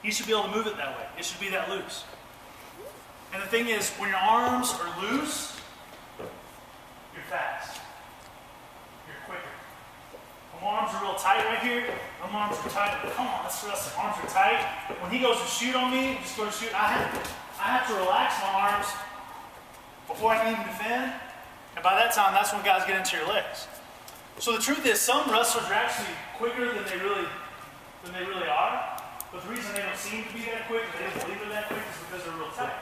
he should be able to move it that way. It should be that loose. And the thing is, when your arms are loose, you're fast. You're quicker. When my arms are real tight right here, my arms are tight. Come on, let's wrestle. Arms are tight. When he goes to shoot on me, just go to shoot, I have to relax my arms before I can even defend. And by that time, that's when guys get into your legs. So the truth is, some wrestlers are actually quicker than they really are. But the reason they don't seem to be that quick, they don't believe they're that quick, is because they're real tight.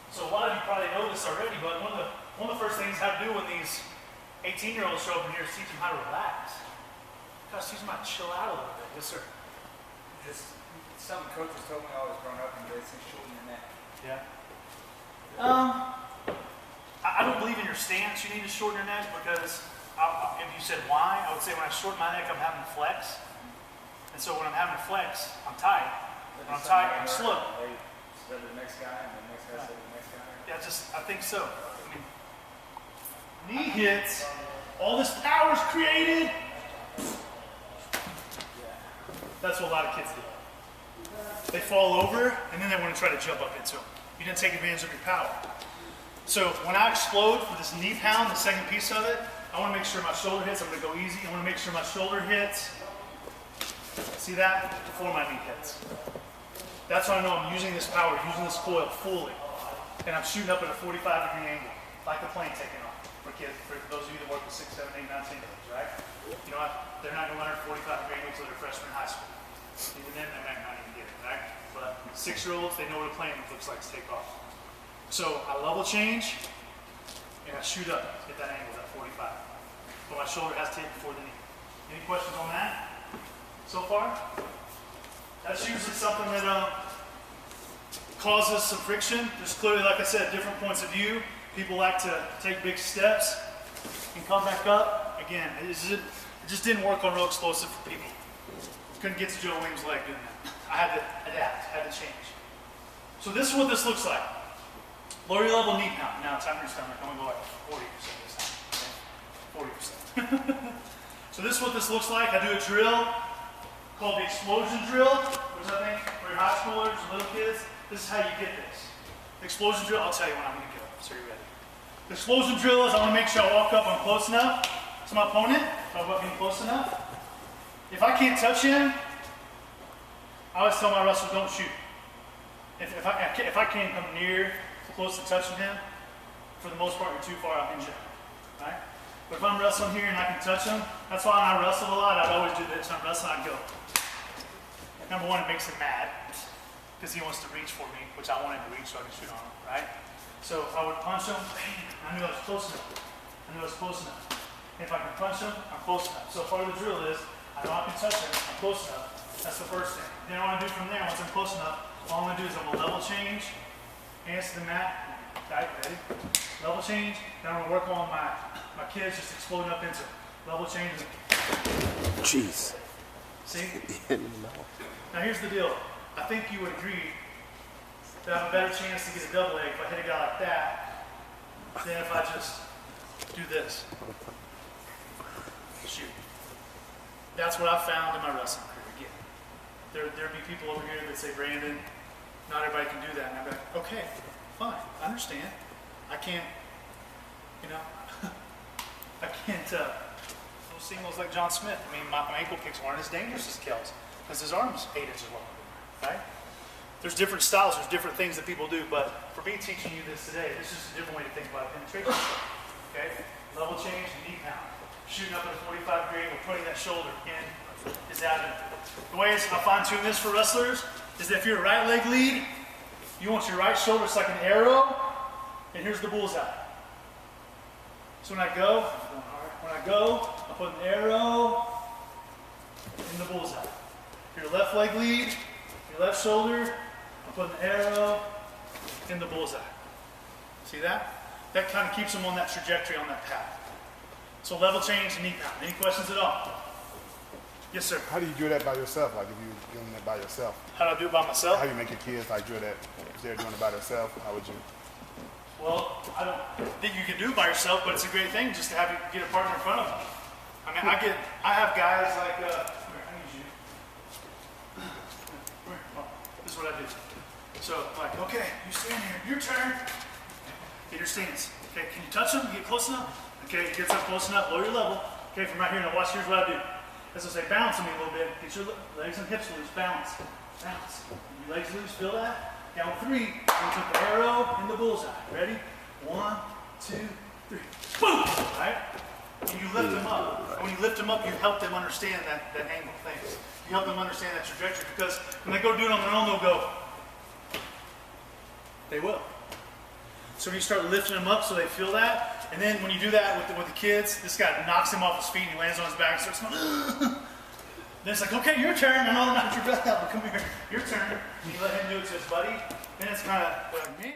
So a lot of you probably know this already, but one of the first things I have to do when these 18-year-olds show up in here is teach them how to relax. Gosh, teach them how to chill out a little bit. Yes, sir. It's something coaches told me I was growing up, and they say shorten your neck. Yeah. I don't believe in your stance you need to shorten your neck, because if you said why, I would say when I shorten my neck, I'm having to flex. And so when I'm having to flex, I'm tight. When I'm tight, I'm slow. They said the next guy, and the next guy said the next guy. Yeah, I think so. I mean, knee hits, all this power's created. That's what a lot of kids do. They fall over, and then they want to try to jump up into them. You didn't take advantage of your power. So when I explode for this knee pound, the second piece of it, I want to make sure my shoulder hits. I'm going to go easy. I want to make sure my shoulder hits. See that? Before my knee hits. That's how I know I'm using this power, using this coil fully. And I'm shooting up at a 45-degree angle, like the plane taking off. For kids, for those of you that work with 6, 7, 8, 9, 10 years, right? You know what? They're not going to learn 45-degree angle until they're freshmen in high school. Even then, they might not even get it, right? But 6-year-olds, they know what a plane looks like to take off. So I level change, and I shoot up at that angle, that 45. But my shoulder has to hit before the knee. Any questions on that so far? That's usually something that causes some friction. There's clearly, like I said, different points of view. People like to take big steps and come back up. Again, it just didn't work on real explosive for people. Couldn't get to Joe Williams' leg doing that. I had to adapt, had to change. So this is what this looks like. Lower your level knee pound. Now time for your stomach. I'm going to go like 40% this time. Okay? 40%. So this is what this looks like. I do a drill called the explosion drill, which I think for your high schoolers, little kids, this is how you get this. The explosion drill, I'll tell you when I'm going to go, so you're ready. The explosion drill is I want to make sure I walk up, I'm close enough to my opponent, if I'm walking close enough. If I can't touch him, I always tell my wrestler, don't shoot. If I can't come near, close to touching him, for the most part, you're too far out in jail, right? But if I'm wrestling here and I can touch him, that's why when I wrestle a lot, I'd always do this. When I'm wrestling, I'd go. Number one, it makes him mad, because he wants to reach for me, which I want him to reach so I can shoot on him, right? So I would punch him, bang, I knew I was close enough. I knew I was close enough. And if I can punch him, I'm close enough. So part of the drill is, I know I can touch him, I'm close enough. That's the first thing. Then what I do from there, once I'm close enough, all I'm going to do is I'm going to level change, hands to the mat, right, ready? Level change, then I'm going to work on my kids just exploding up into level change. Jeez. See? Now here's the deal. I think you would agree that I have a better chance to get a double leg if I hit a guy like that than if I just do this. Shoot. That's what I found in my wrestling career. Again, there'd be people over here that say, Brandon, not everybody can do that. And I'd be like, okay, fine, I understand. I can't, I can't those singles like John Smith. I mean, my ankle kicks aren't as dangerous as Kel's because his arm's 8 inches longer, right? There's different styles, there's different things that people do, but for me teaching you this today, this is just a different way to think about penetration. Okay? Level change, knee pound. Shooting up at a 45-degree angle, putting that shoulder in is out. The way I fine tune this for wrestlers is that if you're a right leg lead, you want your right shoulder, it's like an arrow, and here's the bullseye. So when I go, I put an arrow in the bullseye. If you're a left leg lead, your left shoulder, I put an arrow in the bullseye. See that? That kind of keeps them on that trajectory, on that path. So level change and knee pound. Any questions at all? Yes, sir. How do you do that by yourself? Like if you're doing that by yourself? How do I do it by myself? How do you make your kids like do that? If they're doing it by themselves, how would you? Well, I don't think you can do it by yourself, but it's a great thing just to have you get a partner in front of you. I mean, I have guys like, come here, I need you. Come here, come on. what I do. So I'm like, okay, you stand here, your turn. Get your stance. Okay, can you touch him? Get close enough? Okay, he gets up close enough, lower your level. Okay, from right here, now watch, here's what I do. As I say, balance on me a little bit. Get your legs and hips loose, balance. Balance. Your legs loose, feel that? Down 3, we're gonna put the arrow in the bullseye. Ready? 1, 2, 3. Boom! All right? And you lift them up. When you lift them up, you help them understand that angle things. You help them understand that trajectory, because when they go do it on their own, they'll go. They will. So when you start lifting them up so they feel that, and then when you do that with the kids, this guy knocks him off his feet and he lands on his back and starts going, then it's like, okay, your turn. I know they're not your breath out, but come here. Your turn. And you let him do it to his buddy. Then it's kind of like, man.